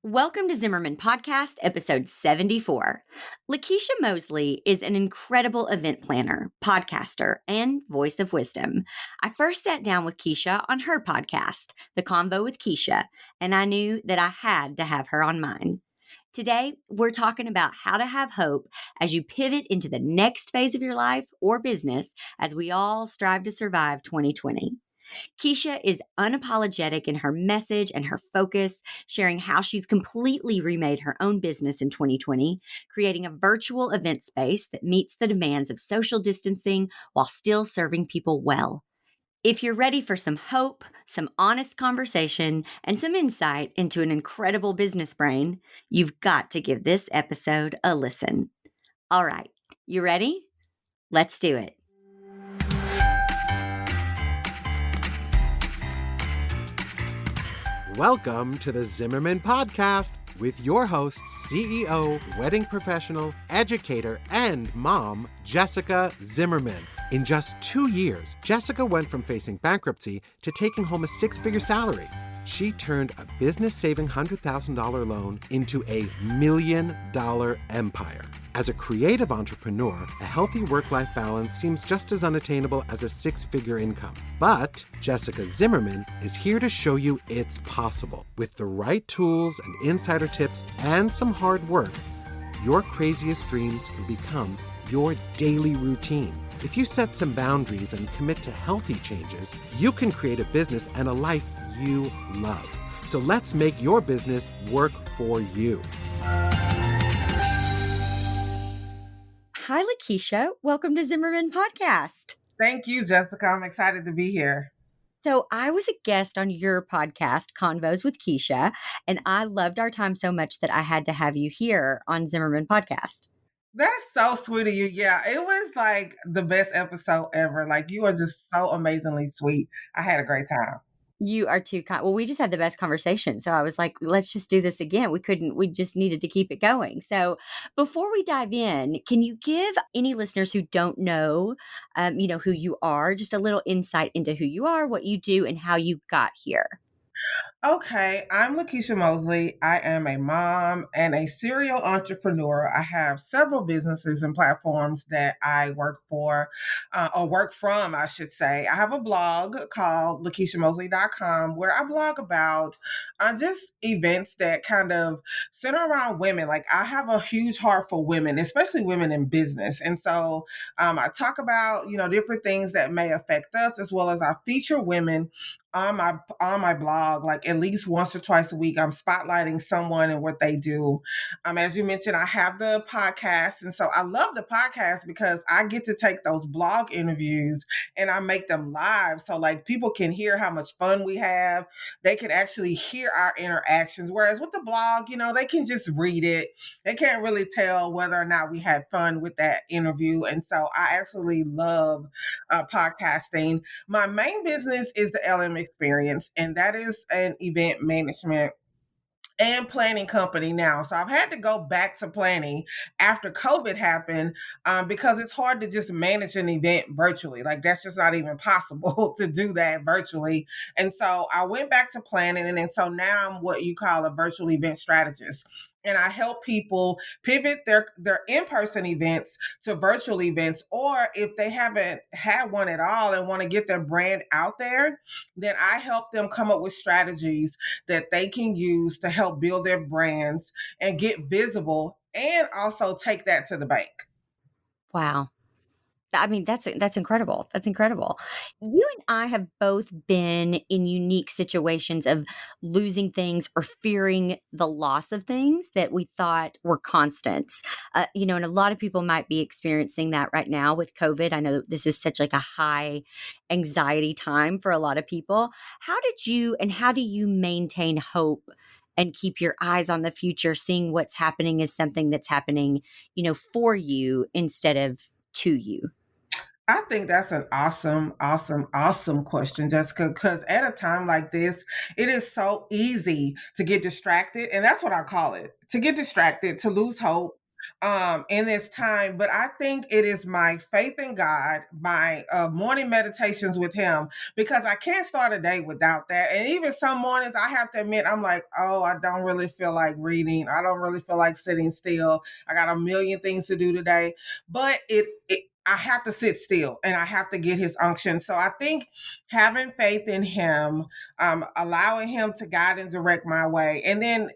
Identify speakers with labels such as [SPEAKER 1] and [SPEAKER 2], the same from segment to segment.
[SPEAKER 1] Welcome to Zimmerman Podcast, episode 74. Lakisha Mosley is an incredible event planner, podcaster, and voice of wisdom. I first sat down with Kisha on her podcast, The Convo with Kisha, and I knew that I had to have her on mine. Today, we're talking about how to have hope as you pivot into the next phase of your life or business as we all strive to survive 2020. Kisha is unapologetic in her message and her focus, sharing how she's completely remade her own business in 2020, creating a virtual event space that meets the demands of social distancing while still serving people well. If you're ready for some hope, some honest conversation, and some insight into an incredible business brain, you've got to give this episode a listen. All right, you ready? Let's do it.
[SPEAKER 2] Welcome to the Zimmerman Podcast with your host, CEO, wedding professional, educator, and mom, Jessica Zimmerman. In just 2 years, Jessica went from facing bankruptcy to taking home a six-figure salary. She turned a business-saving $100,000 loan into a $1 million empire. As a creative entrepreneur, a healthy work-life balance seems just as unattainable as a six-figure income. But Jessica Zimmerman is here to show you it's possible. With the right tools and insider tips and some hard work, your craziest dreams can become your daily routine. If you set some boundaries and commit to healthy changes, you can create a business and a life you love. So let's make your business work for you.
[SPEAKER 1] Hi, Lakisha. Welcome to Zimmerman Podcast.
[SPEAKER 3] Thank you, Jessica. I'm excited to be here.
[SPEAKER 1] So I was a guest on your podcast, Convos with Kisha, and I loved our time so much that I had to have you here on Zimmerman Podcast.
[SPEAKER 3] That's so sweet of you. Yeah, it was like the best episode ever. Like, you are just so amazingly sweet. I had a great time.
[SPEAKER 1] You are too kind. Well, we just had the best conversation. So I was like, let's just do this again. We just needed to keep it going. So before we dive in, can you give any listeners who don't know, who you are, just a little insight into who you are, what you do, and how you got here?
[SPEAKER 3] Okay, I'm Lakisha Mosley. I am a mom and a serial entrepreneur. I have several businesses and platforms that I work for, or work from, I should say. I have a blog called LakishaMosley.com where I blog about just events that kind of center around women. Like, I have a huge heart for women, especially women in business. And so I talk about, different things that may affect us, as well as I feature women on my blog, like at least once or twice a week. I'm spotlighting someone and what they do. As you mentioned, I have the podcast, and so I love the podcast because I get to take those blog interviews and I make them live, so like people can hear how much fun we have. They can actually hear our interactions. Whereas with the blog, they can just read it. They can't really tell whether or not we had fun with that interview, and so I actually love podcasting. My main business is the LM Experience, and that is an event management and planning company now. So I've had to go back to planning after COVID happened, because it's hard to just manage an event virtually. Like, that's just not even possible to do that virtually. And so I went back to planning, and so now I'm what you call a virtual event strategist. And I help people pivot their in-person events to virtual events, or if they haven't had one at all and want to get their brand out there, then I help them come up with strategies that they can use to help build their brands and get visible, and also take that to the bank.
[SPEAKER 1] Wow. I mean, that's incredible. That's incredible. You and I have both been in unique situations of losing things or fearing the loss of things that we thought were constants. And a lot of people might be experiencing that right now with COVID. I know that this is such like a high anxiety time for a lot of people. How do you maintain hope and keep your eyes on the future, seeing what's happening as something that's happening, for you instead of to you?
[SPEAKER 3] I think that's an awesome question, Jessica, because at a time like this, it is so easy to get distracted. And that's what I call it, to get distracted, to lose hope, in this time. But I think it is my faith in God, my morning meditations with Him, because I can't start a day without that. And even some mornings, I have to admit, I'm like, oh, I don't really feel like reading. I don't really feel like sitting still. I got a million things to do today. But I have to sit still and I have to get His unction. So I think having faith in Him, allowing Him to guide and direct my way, and then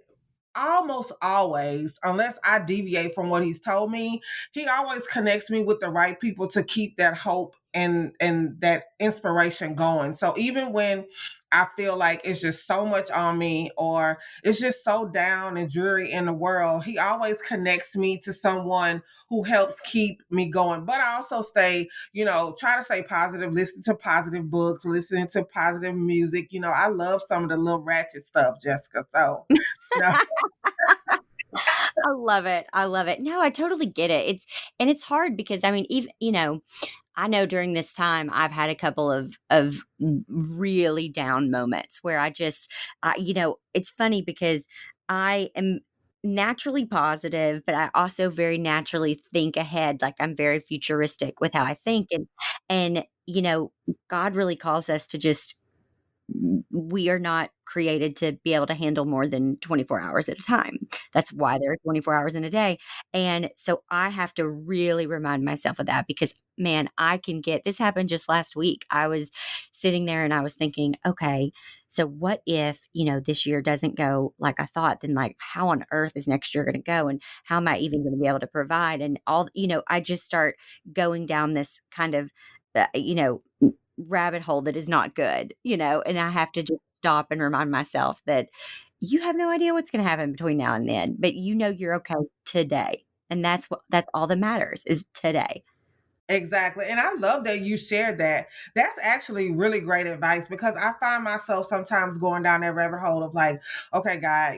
[SPEAKER 3] almost always, unless I deviate from what he's told me, he always connects me with the right people to keep that hope and that inspiration going. So even when I feel like it's just so much on me or it's just so down and dreary in the world, he always connects me to someone who helps keep me going. But I also stay, try to stay positive, listen to positive books, listen to positive music. I love some of the little ratchet stuff, Jessica. So, you know,
[SPEAKER 1] I love it. I love it. No, I totally get it. It's hard because I mean, even, I know during this time I've had a couple of really down moments where I just, it's funny because I am naturally positive, but I also very naturally think ahead. Like I'm very futuristic with how I think, and God really calls us to just we are not created to be able to handle more than 24 hours at a time. That's why there are 24 hours in a day. And so I have to really remind myself of that because, man, I can get this happened just last week. I was sitting there and I was thinking, okay, so what if, this year doesn't go like I thought? Then, like, how on earth is next year going to go? And how am I even going to be able to provide? And all, I just start going down this kind of, rabbit hole that is not good, and I have to just stop and remind myself that you have no idea what's going to happen between now and then, but you're okay today. And that's all that matters is today.
[SPEAKER 3] exactly. And I love that you shared that. That's actually really great advice because I find myself sometimes going down that rabbit hole of like, okay, God,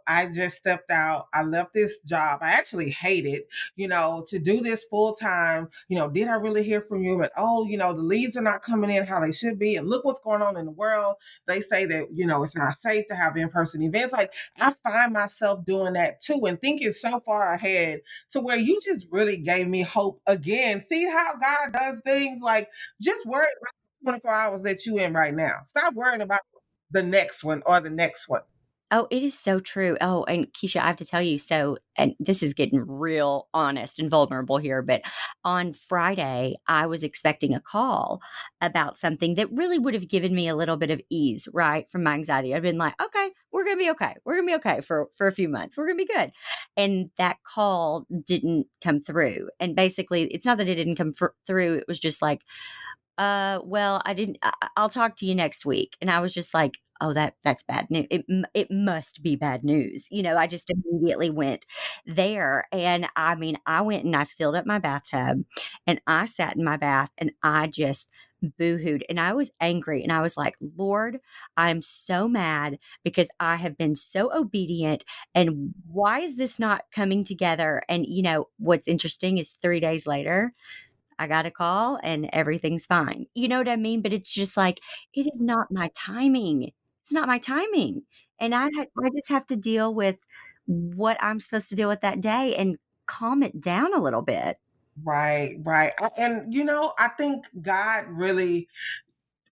[SPEAKER 3] I just stepped out. I left this job. I actually hate it, to do this full time. Did I really hear from you? And oh, the leads are not coming in how they should be. And look what's going on in the world. They say that, it's not safe to have in person events. Like I find myself doing that too and thinking so far ahead to where you just really gave me hope again. See how God does things? Like just worry about the 24 hours that you in right now. Stop worrying about the next one or the next one.
[SPEAKER 1] Oh, it is so true. Oh, and Kisha, I have to tell you, so, and this is getting real honest and vulnerable here, but on Friday, I was expecting a call about something that really would have given me a little bit of ease, right, from my anxiety. I've been like, okay, we're going to be okay. We're going to be okay for a few months. We're going to be good. And that call didn't come through. And basically, it's not that it didn't come through. It was just like, well, I didn't. I'll talk to you next week. And I was just like, oh, that's bad news. It must be bad news. I just immediately went there, and I mean, I went and I filled up my bathtub, and I sat in my bath, and I just boohooed, and I was angry, and I was like, Lord, I'm so mad because I have been so obedient, and why is this not coming together? And what's interesting is 3 days later. I got a call and everything's fine. You know what I mean? But it's just like, it is not my timing. It's not my timing. And I just have to deal with what I'm supposed to deal with that day and calm it down a little bit.
[SPEAKER 3] Right, right. And I think God really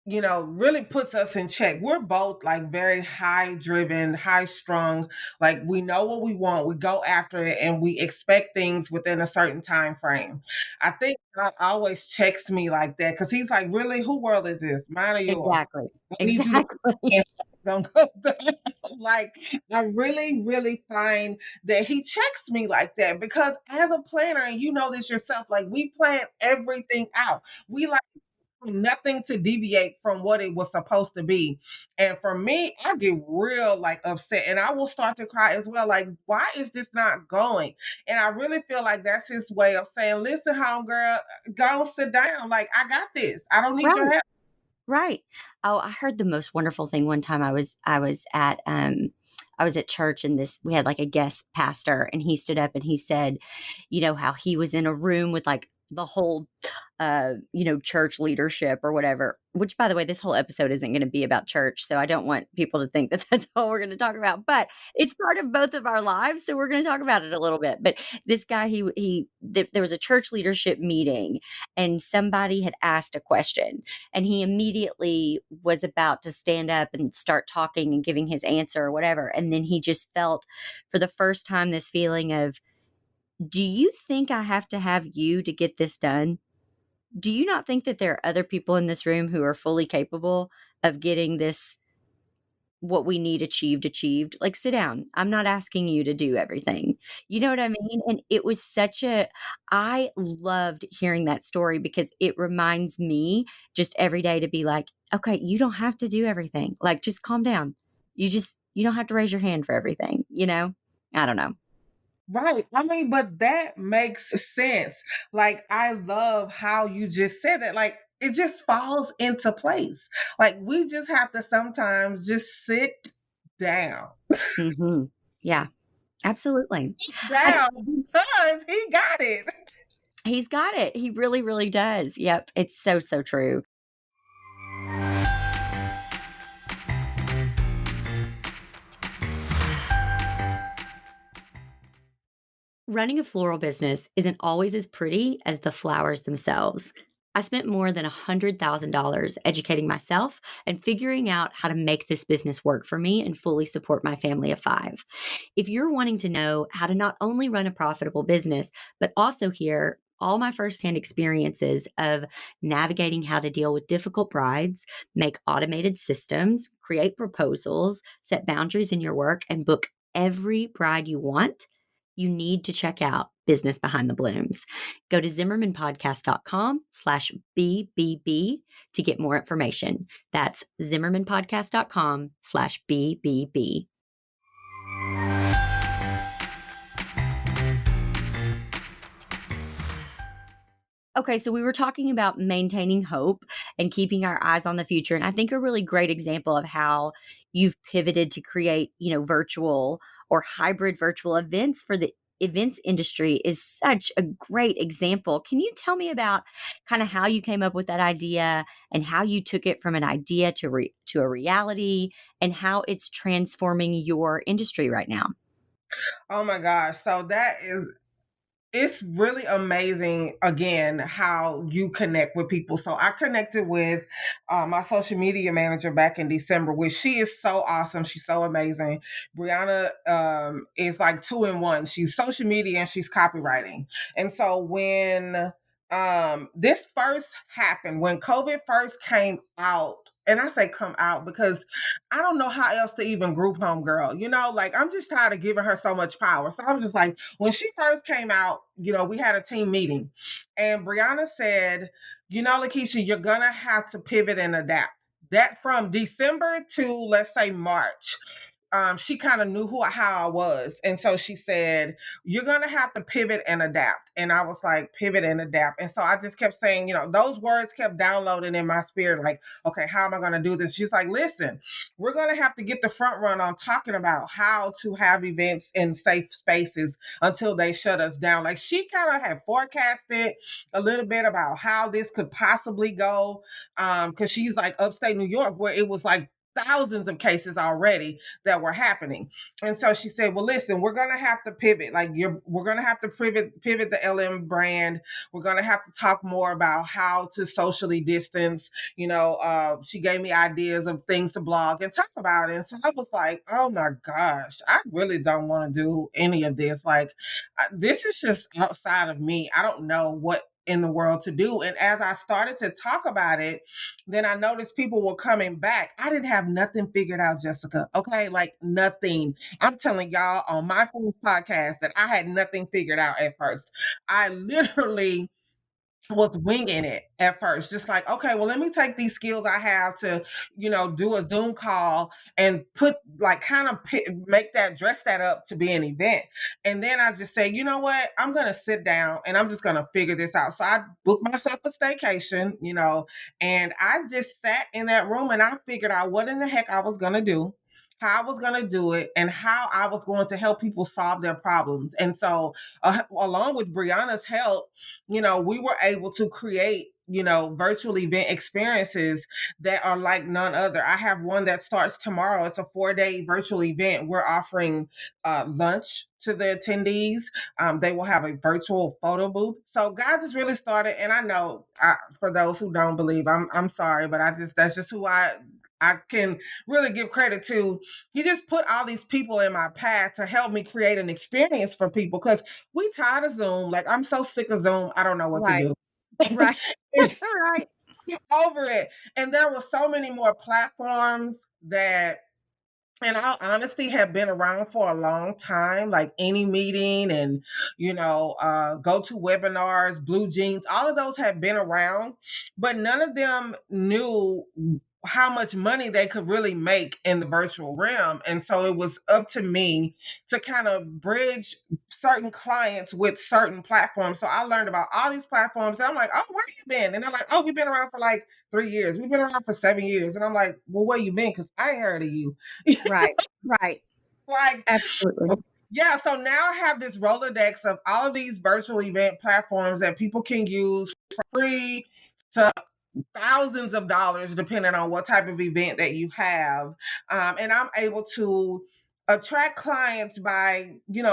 [SPEAKER 3] really puts us in check. We're both like very high driven, high strung. Like we know what we want, we go after it, and we expect things within a certain time frame. I think God always checks me like that because He's like, really, who world is this? Mine or yours?
[SPEAKER 1] Exactly.
[SPEAKER 3] I need you to
[SPEAKER 1] Exactly.
[SPEAKER 3] and don't go down. Like I really, really find that He checks me like that because as a planner, and you know this yourself, like we plan everything out. We like nothing to deviate from what it was supposed to be. And for me, I get real like upset and I will start to cry as well. Like, why is this not going? And I really feel like that's his way of saying, listen, homegirl, go sit down. Like, I got this. I don't need your
[SPEAKER 1] Right.
[SPEAKER 3] help.
[SPEAKER 1] Right. Oh, I heard the most wonderful thing one time. I was at church and we had like a guest pastor and he stood up and he said, how he was in a room with like the whole church leadership or whatever, which by the way, this whole episode isn't going to be about church. So I don't want people to think that that's all we're going to talk about, but it's part of both of our lives. So we're going to talk about it a little bit. But this guy, there was a church leadership meeting and somebody had asked a question and he immediately was about to stand up and start talking and giving his answer or whatever. And then he just felt for the first time this feeling of, do you think I have to have you to get this done? Do you not think that there are other people in this room who are fully capable of getting this, what we need achieved? Like, sit down. I'm not asking you to do everything. You know what I mean? And it was I loved hearing that story because it reminds me just every day to be like, okay, you don't have to do everything. Like, just calm down. You don't have to raise your hand for everything, I don't know.
[SPEAKER 3] Right. I mean, but that makes sense. Like, I love how you just said that. Like, it just falls into place. Like, we just have to sometimes just sit down.
[SPEAKER 1] Hmm. Yeah, absolutely. I,
[SPEAKER 3] Down because he got it.
[SPEAKER 1] he's got it. He really, really does. Yep. It's so, so true. Running a floral business isn't always as pretty as the flowers themselves. I spent more than $100,000 educating myself and figuring out how to make this business work for me and fully support my family of 5. If you're wanting to know how to not only run a profitable business, but also hear all my firsthand experiences of navigating how to deal with difficult brides, make automated systems, create proposals, set boundaries in your work, and book every bride you want, you need to check out Business Behind the Blooms. Go to zimmermanpodcast.com/BBB to get more information. That's zimmermanpodcast.com/BBB. Okay, so we were talking about maintaining hope and keeping our eyes on the future. And I think a really great example of how you've pivoted to create, virtual or hybrid virtual events for the events industry is such a great example. Can you tell me about kind of how you came up with that idea and how you took it from an idea to a reality and how it's transforming your industry right now?
[SPEAKER 3] Oh my gosh. So it's really amazing again how you connect with people. So I connected with my social media manager back in December, which she is so awesome. She's so amazing. Brianna is like 2 in 1. She's social media and she's copywriting. And so when this first happened, when COVID first came out, and I say come out because I don't know how else to even group home girl, like I'm just tired of giving her so much power. So I was just like, when she first came out, we had a team meeting and Brianna said, Lakisha, you're going to have to pivot and adapt. That from December to, let's say, March, she kind of knew how I was. And so she said, you're going to have to pivot and adapt. And I was like, pivot and adapt. And so I just kept saying, those words kept downloading in my spirit, like, okay, how am I going to do this? She's like, listen, we're going to have to get the front run on talking about how to have events in safe spaces until they shut us down. Like, she kind of had forecasted a little bit about how this could possibly go. Because she's like upstate New York, where it was like thousands of cases already that were happening. And so she said, well, listen, we're going to have to pivot. We're going to have to pivot the LM brand. We're going to have to talk more about how to socially distance. She gave me ideas of things to blog and talk about it. And so I was like, oh my gosh, I really don't want to do any of this. Like, this is just outside of me. I don't know what in the world to do. And as I started to talk about it, then I noticed people were coming back. I didn't have nothing figured out, Jessica. Okay, like nothing. I'm telling y'all on my first podcast that I had nothing figured out at first. I literally was winging it at first, just like, okay, well, let me take these skills I have to, do a Zoom call and put like kind of make that dress that up to be an event. And then I just say, you know what, I'm going to sit down and I'm just going to figure this out. So I booked myself a staycation, and I just sat in that room and I figured out what in the heck I was going to do. how I was going to do it, and how I was going to help people solve their problems. And so, along with Brianna's help, we were able to create, virtual event experiences that are like none other. I have one that starts tomorrow. It's a 4-day virtual event. We're offering lunch to the attendees. They will have a virtual photo booth. So God just really started, and I know for those who don't believe, I'm sorry, but that's just who I can really give credit to. He just put all these people in my path to help me create an experience for people, because we tired of Zoom. Like, I'm so sick of Zoom. I don't know what to
[SPEAKER 1] Right.
[SPEAKER 3] do.
[SPEAKER 1] Right.
[SPEAKER 3] It's
[SPEAKER 1] Right.
[SPEAKER 3] over it. And there were so many more platforms that, in all honesty, have been around for a long time, like Any Meeting and, Go To Webinars, Blue Jeans. All of those have been around, but none of them knew how much money they could really make in the virtual realm. And so it was up to me to kind of bridge certain clients with certain platforms. So I learned about all these platforms, and I'm like, oh, where you been? And they're like, oh, we've been around for like 3 years. We've been around for 7 years. And I'm like, well, where you been? Because I ain't heard of you.
[SPEAKER 1] Right. Right.
[SPEAKER 3] Like,
[SPEAKER 1] Absolutely.
[SPEAKER 3] yeah, so now I have this Rolodex of all of these virtual event platforms that people can use for free to thousands of dollars, depending on what type of event that you have. And I'm able to attract clients by,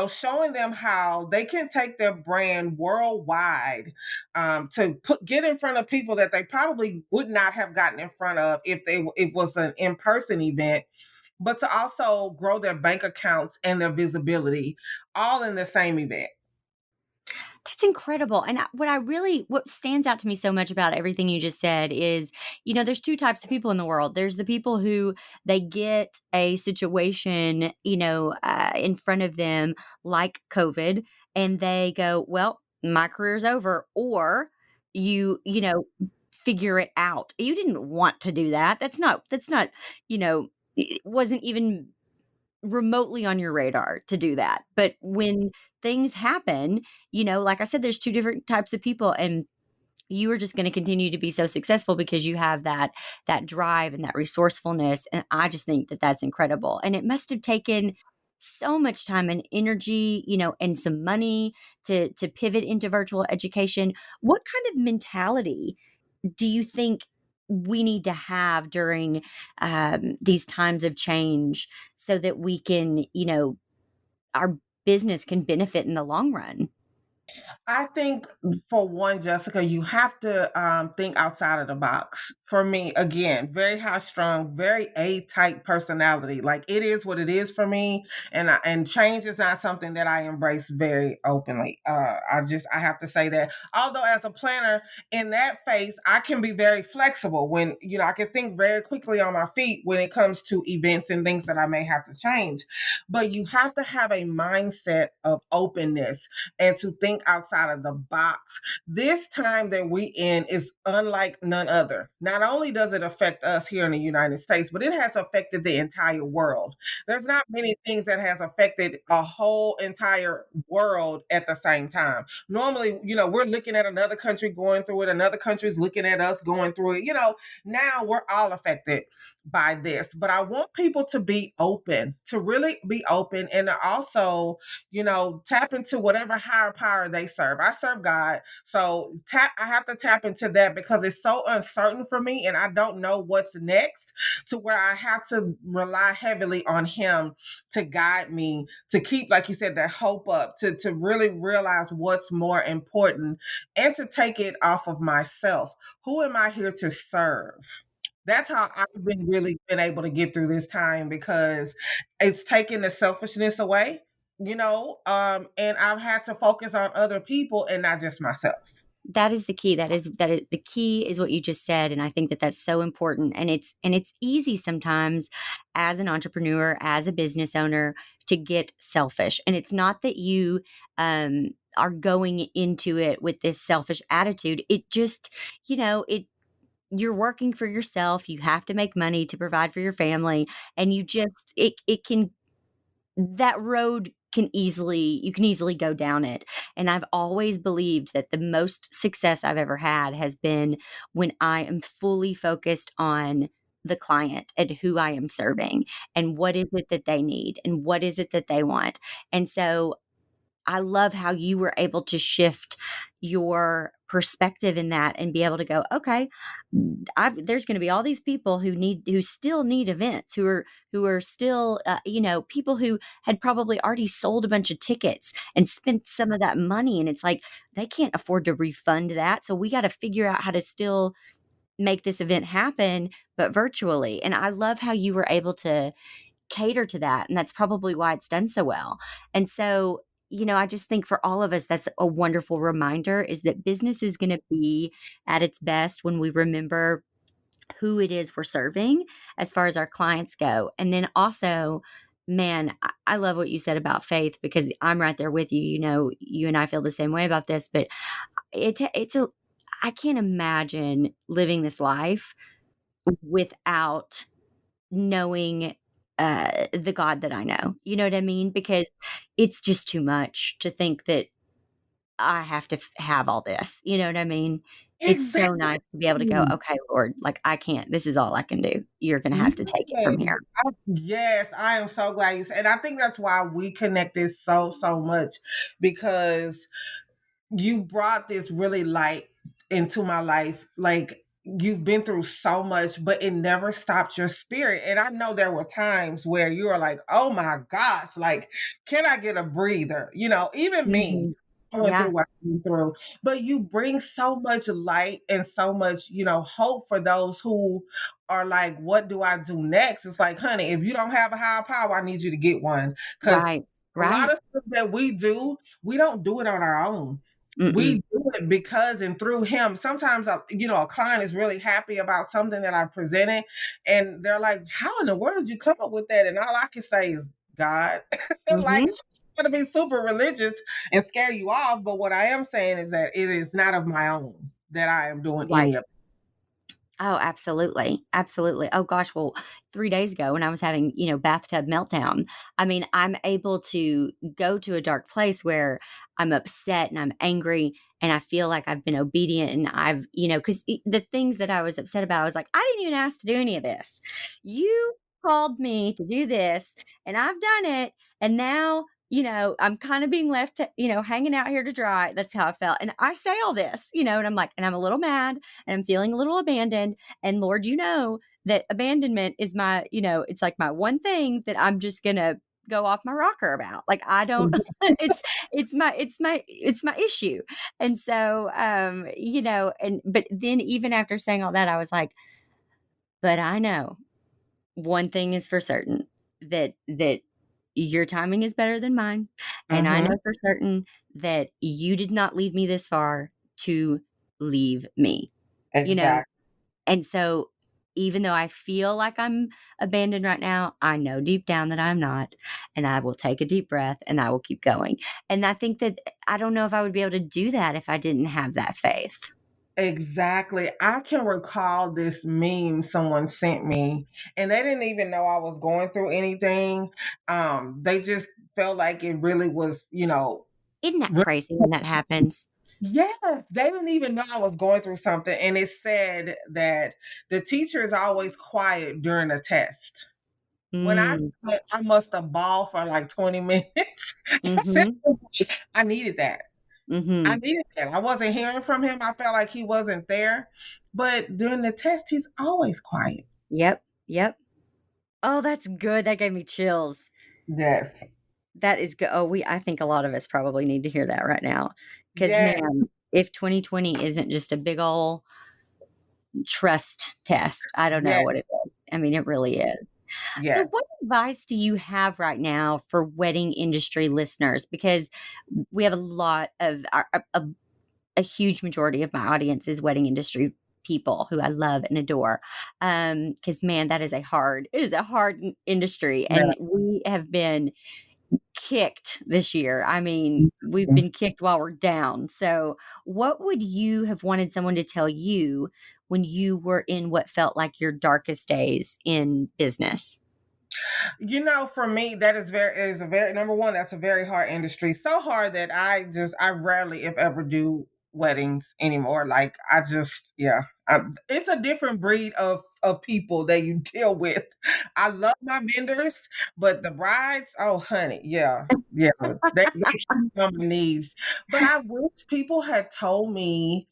[SPEAKER 3] showing them how they can take their brand worldwide, to get in front of people that they probably would not have gotten in front of if it was an in-person event, but to also grow their bank accounts and their visibility all in the same event.
[SPEAKER 1] That's incredible. And what stands out to me so much about everything you just said is, there's two types of people in the world. There's the people who they get a situation, in front of them, like COVID, and they go, well, my career's over. Or figure it out. You didn't want to do that. That's not, it wasn't even remotely on your radar to do that. But when things happen, like I said, there's two different types of people, and you are just going to continue to be so successful because you have that drive and that resourcefulness. And I just think that that's incredible. And it must have taken so much time and energy, and some money to pivot into virtual education. What kind of mentality do you think we need to have during these times of change so that we can, our business can benefit in the long run?
[SPEAKER 3] I think, for one, Jessica, you have to think outside of the box. For me, again, very high strung, very A type personality. Like, it is what it is for me, and change is not something that I embrace very openly. I have to say that. Although, as a planner in that phase, I can be very flexible when, I can think very quickly on my feet when it comes to events and things that I may have to change. But you have to have a mindset of openness and to think outside of the box. This time that we in is unlike none other. Not only does it affect us here in the United States, but it has affected the entire world. There's not many things that has affected a whole entire world at the same time. Normally, we're looking at another country going through it, another country's looking at us going through it. Now we're all affected by this. But I want people to be open, to really be open, and to also, tap into whatever higher power they serve. I serve God. So I have to tap into that, because it's so uncertain for me and I don't know what's next, to where I have to rely heavily on Him to guide me, to keep, like you said, that hope up, to really realize what's more important, and to take it off of myself. Who am I here to serve? That's how I've been able to get through this time, because it's taken the selfishness away, and I've had to focus on other people and not just myself.
[SPEAKER 1] That is the key. That is the key is what you just said, and I think that that's so important. And it's easy sometimes as an entrepreneur, as a business owner, to get selfish. And it's not that you are going into it with this selfish attitude. It just, you're working for yourself. You have to make money to provide for your family, and it can, that road you can easily go down it. And I've always believed that the most success I've ever had has been when I am fully focused on the client and who I am serving and what is it that they need and what is it that they want. And so I love how you were able to shift your perspective in that and be able to go, okay, there's going to be all these people who still need events, who are still, people who had probably already sold a bunch of tickets and spent some of that money. And it's like, they can't afford to refund that. So we got to figure out how to still make this event happen, but virtually. And I love how you were able to cater to that. And that's probably why it's done so well. And so, I just think for all of us, that's a wonderful reminder is that business is going to be at its best when we remember who it is we're serving as far as our clients go. And then also, man, I love what you said about faith because I'm right there with you. You and I feel the same way about this, but I can't imagine living this life without knowing the God that I know. You know what I mean? Because it's just too much to think that I have to have all this. You know what I mean? It's so
[SPEAKER 3] Exactly.
[SPEAKER 1] nice to be able to go, okay, Lord, like I can't, this is all I can do. You're going to have to take it from here.
[SPEAKER 3] Yes, I am so glad you said. And I think that's why we connected so much because you brought this really light into my life. Like you've been through so much, but it never stopped your spirit. And I know there were times where you were like, oh my gosh, like, can I get a breather? Even me.
[SPEAKER 1] Mhm.
[SPEAKER 3] I went
[SPEAKER 1] Yeah,
[SPEAKER 3] through what I went through, but you bring so much light and so much, hope for those who are like, what do I do next? It's like, honey, if you don't have a higher power, I need you to get one. Because
[SPEAKER 1] right,
[SPEAKER 3] a lot
[SPEAKER 1] right.
[SPEAKER 3] of stuff that we do, we don't do it on our own. We
[SPEAKER 1] Mm-mm.
[SPEAKER 3] do it because and through him. Sometimes, a client is really happy about something that I presented, and they're like, "How in the world did you come up with that?" And all I can say is, "God." Like,
[SPEAKER 1] Mhm.
[SPEAKER 3] I'm gonna be super religious and scare you off, but what I am saying is that it is not of my own that I am doing
[SPEAKER 1] Right.
[SPEAKER 3] any of
[SPEAKER 1] Oh, absolutely. Absolutely. Oh gosh, well, 3 days ago when I was having, bathtub meltdown, I mean, I'm able to go to a dark place where I'm upset and I'm angry and I feel like I've been obedient and I've, cuz the things that I was upset about, I was like, I didn't even ask to do any of this. You called me to do this and I've done it and now I'm kind of being left, hanging out here to dry. That's how I felt. And I say all this, and I'm like, and I'm a little mad and I'm feeling a little abandoned. And Lord, that abandonment is it's like my one thing that I'm just gonna go off my rocker about. Like I don't
[SPEAKER 3] it.
[SPEAKER 1] it's my issue. And so but then even after saying all that, I was like, but I know one thing is for certain that your timing is better than mine. And I
[SPEAKER 3] Mm-hmm.
[SPEAKER 1] know for certain that you did not lead me this far to leave me, you know?
[SPEAKER 3] Exactly.
[SPEAKER 1] And so even though I feel like I'm abandoned right now, I know deep down that I'm not. And I will take a deep breath and I will keep going. And I think that I don't know if I would be able to do that if I didn't have that faith.
[SPEAKER 3] Exactly. I can recall this meme someone sent me, and they didn't even know I was going through anything. They just felt like it really was,
[SPEAKER 1] Isn't that
[SPEAKER 3] re-
[SPEAKER 1] crazy when that happens?
[SPEAKER 3] yeah, they didn't even know I was going through something. And it said that the teacher is always quiet during a test. When
[SPEAKER 1] Mm,
[SPEAKER 3] I must have bawled for like 20 minutes.
[SPEAKER 1] mhm,
[SPEAKER 3] I needed that. I
[SPEAKER 1] mhm.
[SPEAKER 3] needed that. I wasn't hearing from him. I felt like he wasn't there. But during the test, he's always quiet.
[SPEAKER 1] Yep, yep. Oh, that's good. That gave me chills.
[SPEAKER 3] Yes.
[SPEAKER 1] That is good. Oh, I think a lot of us probably need to hear that right now. Because
[SPEAKER 3] Yes.
[SPEAKER 1] man, if 2020 isn't just a big ol' trust test, I don't know
[SPEAKER 3] Yes.
[SPEAKER 1] what it is. I mean, it really is. So,
[SPEAKER 3] Yes.
[SPEAKER 1] what advice do you have right now for wedding industry listeners? Because we have a lot of a huge majority of my audience is wedding industry people who I love and adore. Because man, it is a hard industry,
[SPEAKER 3] Yeah.
[SPEAKER 1] and we have been kicked this year. I mean, we've been kicked while we're down. So, what would you have wanted someone to tell you when you were in what felt like your darkest days in business?
[SPEAKER 3] For me, that is a very number one. That's a very hard industry. So hard that I rarely, if ever, do weddings anymore. Like I just, yeah, it's a different breed of people that you deal with. I love my vendors, but the brides, oh honey, yeah, they keep me on my knees. But I wish people had told me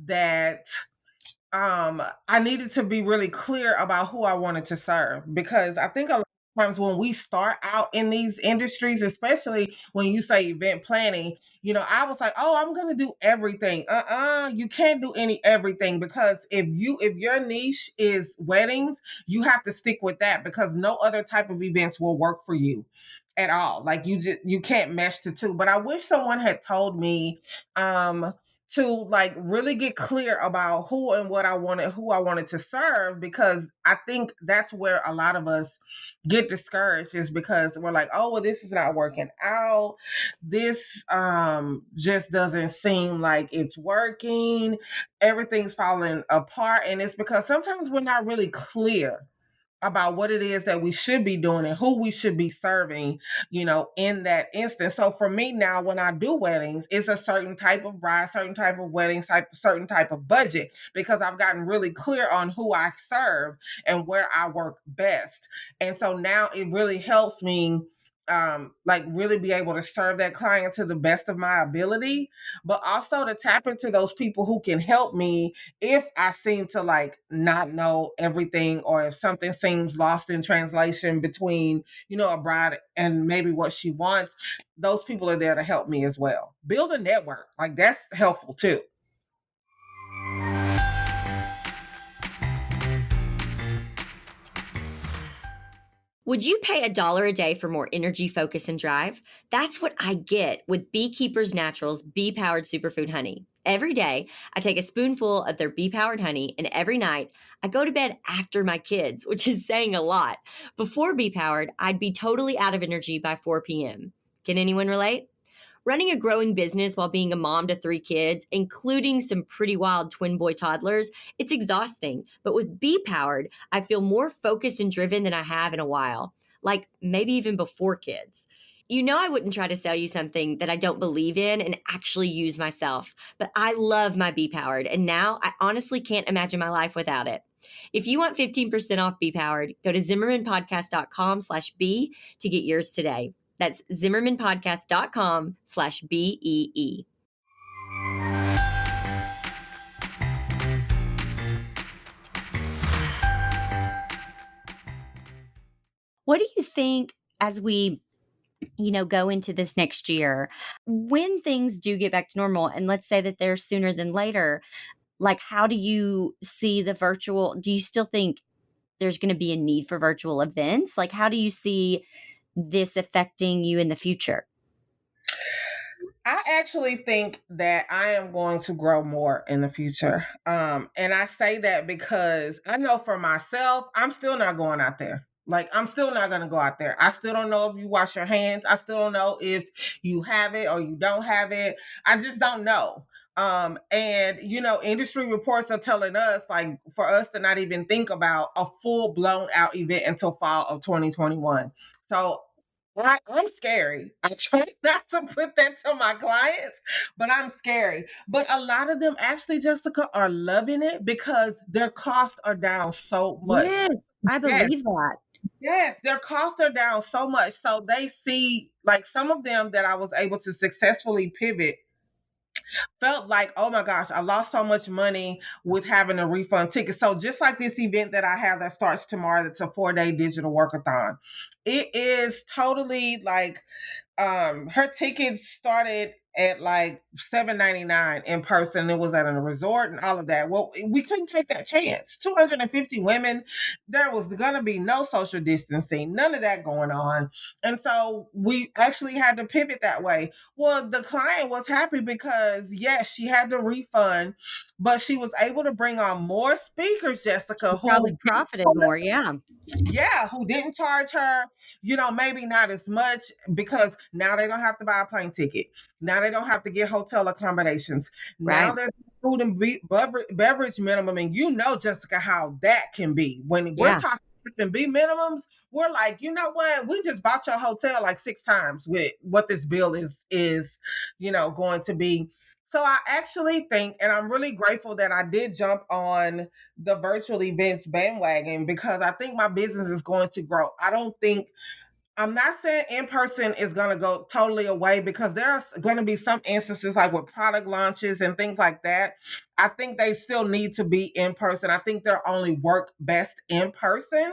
[SPEAKER 3] that I needed to be really clear about who I wanted to serve, because I think a lot of times when we start out in these industries, especially when you say event planning, I was like, oh, I'm gonna do everything. You can't do everything, because if your niche is weddings, you have to stick with that, because no other type of events will work for you at all. Like you can't mesh the two. But I wish someone had told me um to like really get clear about who I wanted to serve, because I think that's where a lot of us get discouraged, is because we're like, oh well, this is not working out. This just doesn't seem like it's working. Everything's falling apart. And it's because sometimes we're not really clear about what it is that we should be doing and who we should be serving, in that instance. So for me now, when I do weddings, it's a certain type of bride, certain type of wedding, certain type of budget, because I've gotten really clear on who I serve and where I work best. And so now it really helps me like really be able to serve that client to the best of my ability, but also to tap into those people who can help me if I seem to like not know everything, or if something seems lost in translation between, a bride and maybe what she wants. Those people are there to help me as well. Build a network. Like that's helpful too.
[SPEAKER 1] Would you pay $1 a day for more energy, focus, and drive? That's what I get with Beekeepers Naturals Bee-Powered Superfood Honey. Every day, I take a spoonful of their Bee-Powered honey, and every night, I go to bed after my kids, which is saying a lot. Before Bee-Powered, I'd be totally out of energy by 4 p.m. Can anyone relate? Running a growing business while being a mom to 3 kids, including some pretty wild twin boy toddlers, it's exhausting. But with Bee-Powered, I feel more focused and driven than I have in a while, like maybe even before kids. I wouldn't try to sell you something that I don't believe in and actually use myself, but I love my Bee-Powered, and now I honestly can't imagine my life without it. If you want 15% off Bee-Powered, go to zimmermanpodcast.com/B to get yours today. That's zimmermanpodcast.com/BEE. What do you think as we, go into this next year, when things do get back to normal, and let's say that they're sooner than later, like how do you see the virtual? Do you still think there's going to be a need for virtual events? Like how do you see this affecting you in the future?
[SPEAKER 3] I actually think that I am going to grow more in the future. And I say that because I know for myself, I'm still not going out there. Like, I'm still not going to go out there. I still don't know if you wash your hands. I still don't know if you have it or you don't have it. I just don't know. And industry reports are telling us, like, for us to not even think about a full blown out event until fall of 2021. So I'm scary. I try not to put that to my clients, but I'm scary. But a lot of them actually, Jessica, are loving it because their costs are down so much.
[SPEAKER 1] Yes, I
[SPEAKER 3] Yes,
[SPEAKER 1] believe that.
[SPEAKER 3] yes, their costs are down so much. So they see, like some of them that I was able to successfully pivot felt like, oh my gosh, I lost so much money with having a refund ticket. So just like this event that I have that starts tomorrow, that's a 4-day digital workathon. It is totally like her tickets started at like $7.99 in person. It was at a resort and all of that. Well, we couldn't take that chance. 250 women. There was gonna be no social distancing, none of that going on. And so we actually had to pivot that way. Well, the client was happy because yes, she had the refund, but she was able to bring on more speakers, Jessica, who
[SPEAKER 1] Probably profited more, yeah.
[SPEAKER 3] who didn't charge her, maybe not as much, because now they don't have to buy a plane ticket. Now they don't have to get hotel accommodations. Now
[SPEAKER 1] Right.
[SPEAKER 3] there's food and beverage minimum. And Jessica, how that can be. When we're
[SPEAKER 1] Yeah.
[SPEAKER 3] talking F&B minimums, we're like, you know what? We just bought your hotel like 6 times with what this bill is going to be. So I actually think, and I'm really grateful that I did jump on the virtual events bandwagon, because I think my business is going to grow. I'm not saying in person is going to go totally away, because there are going to be some instances like with product launches and things like that. I think they still need to be in person. I think they'll only work best in person.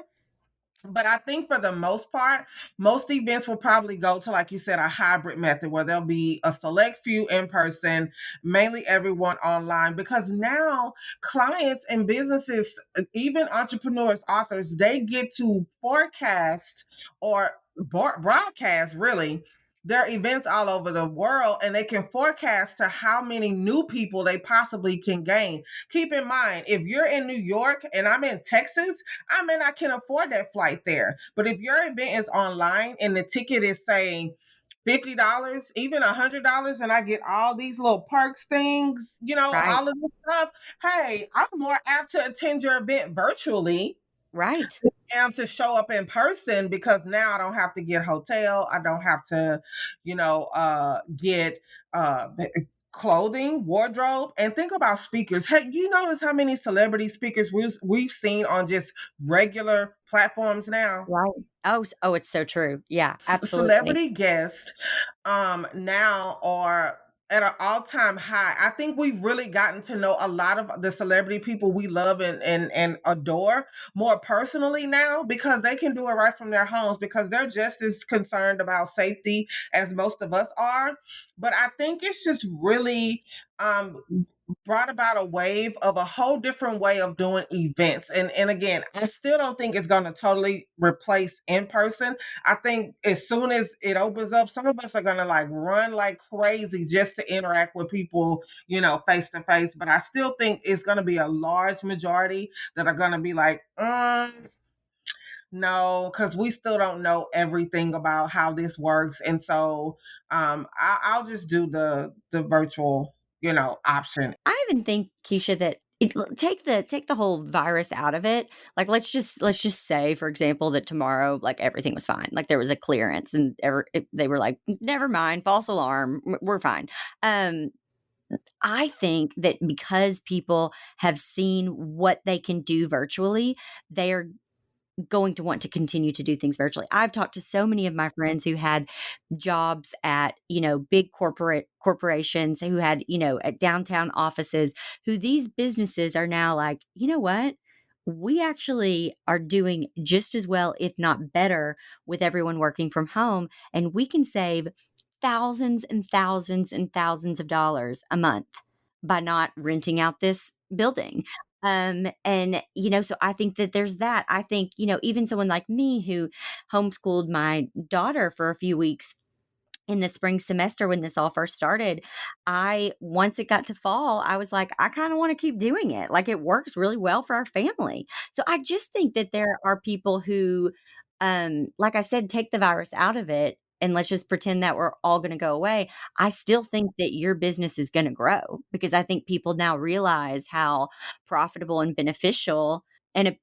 [SPEAKER 3] But I think for the most part, most events will probably go to, like you said, a hybrid method where there'll be a select few in person, mainly everyone online. Because now clients and businesses, even entrepreneurs, authors, they get to forecast or broadcast really their events all over the world, and they can forecast to how many new people they possibly can gain. Keep in mind, if you're in New York and I'm in Texas, I mean, I can afford that flight there. But if your event is online and the ticket is saying $50, even $100, and I get all these little perks things,
[SPEAKER 1] Right.
[SPEAKER 3] all of this stuff, hey, I'm more apt to attend your event virtually
[SPEAKER 1] Right.
[SPEAKER 3] am to show up in person, because now I don't have to get hotel. I don't have to, get uh clothing, wardrobe, and think about speakers. Hey, you notice how many celebrity speakers we've seen on just regular platforms now?
[SPEAKER 1] Right. Oh, it's so true. Yeah, absolutely.
[SPEAKER 3] Celebrity guests now are at an all-time high. I think we've really gotten to know a lot of the celebrity people we love and adore more personally now, because they can do it right from their homes, because they're just as concerned about safety as most of us are. But I think it's just really brought about a wave of a whole different way of doing events. And again, I still don't think it's going to totally replace in person. I think as soon as it opens up, some of us are gonna like run like crazy just to interact with people, face to face. But I still think it's gonna be a large majority that are gonna be like, no, because we still don't know everything about how this works. And so I'll just do the virtual, option.
[SPEAKER 1] I even think, Keisha, that take the whole virus out of it. Like, let's just say, for example, that tomorrow, like, everything was fine. Like, there was a clearance, and they were like, "Never mind, false alarm, we're fine." Um, I think that because people have seen what they can do virtually, they are going to want to continue to do things virtually. I've talked to so many of my friends who had jobs at, big corporations, who had, at downtown offices, who these businesses are now like, "You know what? We actually are doing just as well, if not better, with everyone working from home, and we can save thousands and thousands and thousands of dollars a month by not renting out this building." And so I think that there's that. I think, even someone like me who homeschooled my daughter for a few weeks in the spring semester when this all first started, once it got to fall, I was like, I kind of want to keep doing it. Like, it works really well for our family. So I just think that there are people who, like I said, take the virus out of it, and let's just pretend that we're all going to go away. I still think that your business is going to grow, because I think people now realize how profitable and beneficial. And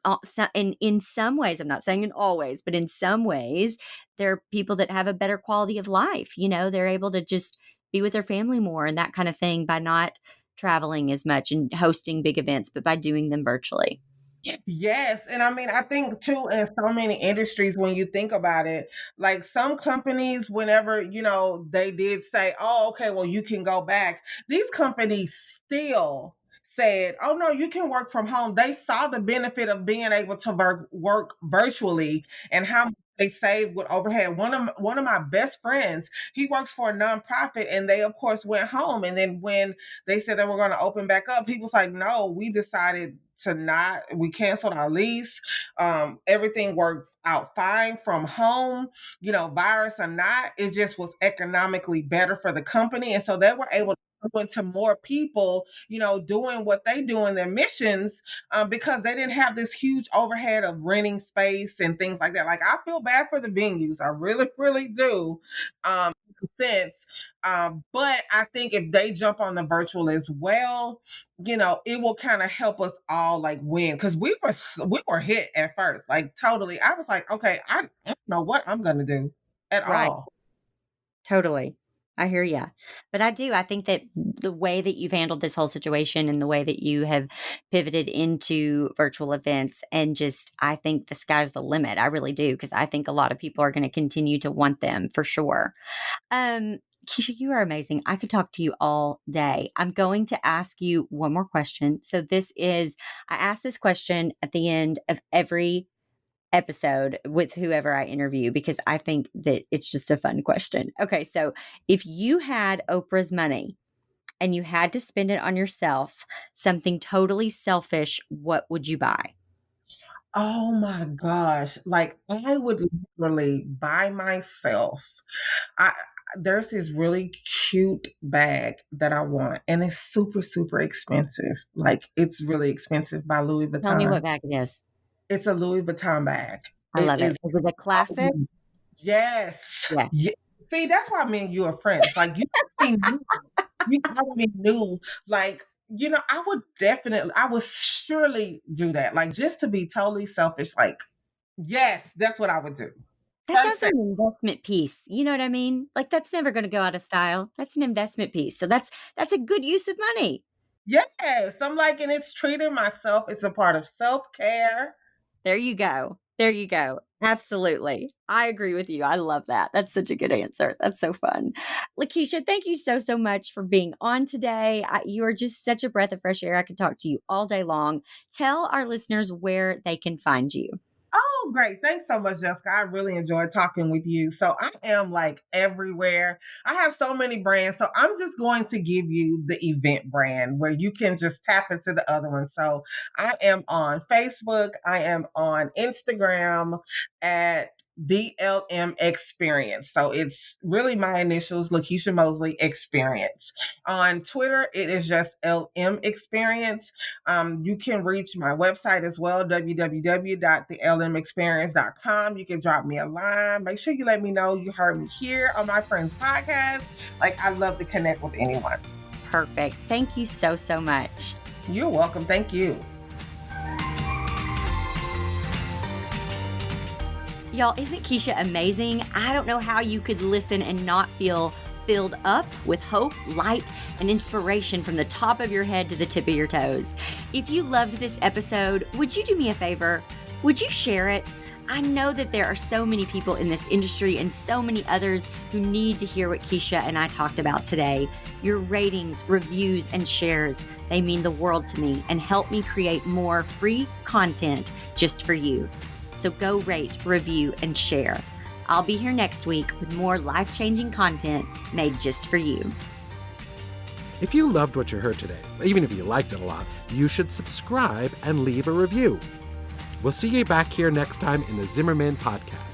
[SPEAKER 1] in some ways, I'm not saying in all ways, but in some ways, there are people that have a better quality of life. They're able to just be with their family more and that kind of thing by not traveling as much and hosting big events, but by doing them virtually.
[SPEAKER 3] Yes, and I mean, I think too, in so many industries, when you think about it, like some companies, whenever, they did say, oh, okay, well, you can go back, these companies still said, oh, no, you can work from home. They saw the benefit of being able to work virtually and how much they saved with overhead. One of my best friends, he works for a nonprofit, and they of course went home. And then when they said they were going to open back up, he was like, no, we decided to not. We canceled our lease. Everything worked out fine from home, virus or not. It just was economically better for the company. And so they were able to go into more people, doing what they do in their missions, because they didn't have this huge overhead of renting space and things like that. Like, I feel bad for the venues. I really, really do. Sense. But I think if they jump on the virtual as well, it will kind of help us all like win, because we were hit at first, like totally. I was like, okay, I don't know what I'm gonna do at
[SPEAKER 1] Right.
[SPEAKER 3] all.
[SPEAKER 1] Totally. I hear ya. But I think that the way that you've handled this whole situation and the way that you have pivoted into virtual events and just, I think the sky's the limit. I really do, because I think a lot of people are going to continue to want them for sure. Kisha, you are amazing. I could talk to you all day. I'm going to ask you one more question. So I ask this question at the end of every episode with whoever I interview because I think that it's just a fun question. Okay, so if you had Oprah's money and you had to spend it on yourself, something totally selfish, what would you buy?
[SPEAKER 3] Oh my gosh. Like I would literally buy myself. I there's this really cute bag that I want and it's super, super expensive. Like it's really expensive by Louis
[SPEAKER 1] Tell me
[SPEAKER 3] Vuitton.
[SPEAKER 1] what bag it is.
[SPEAKER 3] It's a Louis Vuitton bag.
[SPEAKER 1] I
[SPEAKER 3] It
[SPEAKER 1] love it.
[SPEAKER 3] is
[SPEAKER 1] Is it a classic?
[SPEAKER 3] yes.
[SPEAKER 1] Yes.
[SPEAKER 3] See, that's why me and you are friends. Like you already knew, like, I would surely do that. Like just to be totally selfish, like, yes, that's what I would do.
[SPEAKER 1] That's also
[SPEAKER 3] Perfect.
[SPEAKER 1] an investment piece. You know what I mean? Like that's never going to go out of style. That's an investment piece. So that's a good use of money.
[SPEAKER 3] Yes. I'm like, and it's treating myself. It's a part of self-care.
[SPEAKER 1] There you go. There you go. Absolutely. I agree with you. I love that. That's such a good answer. That's so fun. Lakisha, thank you so, so much for being on today. You are just such a breath of fresh air. I could talk to you all day long. Tell our listeners where they can find you.
[SPEAKER 3] Oh, great. Thanks so much, Jessica. I really enjoyed talking with you. So I am like everywhere. I have so many brands. So I'm just going to give you the event brand where you can just tap into the other one. So I am on Facebook. I am on Instagram at DLM Experience. So it's really my initials, Lakisha Mosley Experience. On Twitter, it is just LM Experience. You can reach my website as well, www.thelmexperience.com. You can drop me a line. Make sure you let me know you heard me here on my friend's podcast. Like, I love to connect with anyone.
[SPEAKER 1] Perfect. Thank you so, so much.
[SPEAKER 3] You're welcome. Thank you.
[SPEAKER 1] Y'all, isn't Kisha amazing? I don't know how you could listen and not feel filled up with hope, light, and inspiration from the top of your head to the tip of your toes. If you loved this episode, would you do me a favor? Would you share it? I know that there are so many people in this industry and so many others who need to hear what Kisha and I talked about today. Your ratings, reviews, and shares, they mean the world to me and help me create more free content just for you. So go rate, review, and share. I'll be here next week with more life-changing content made just for you.
[SPEAKER 2] If you loved what you heard today, even if you liked it a lot, you should subscribe and leave a review. We'll see you back here next time in the Zimmerman Podcast.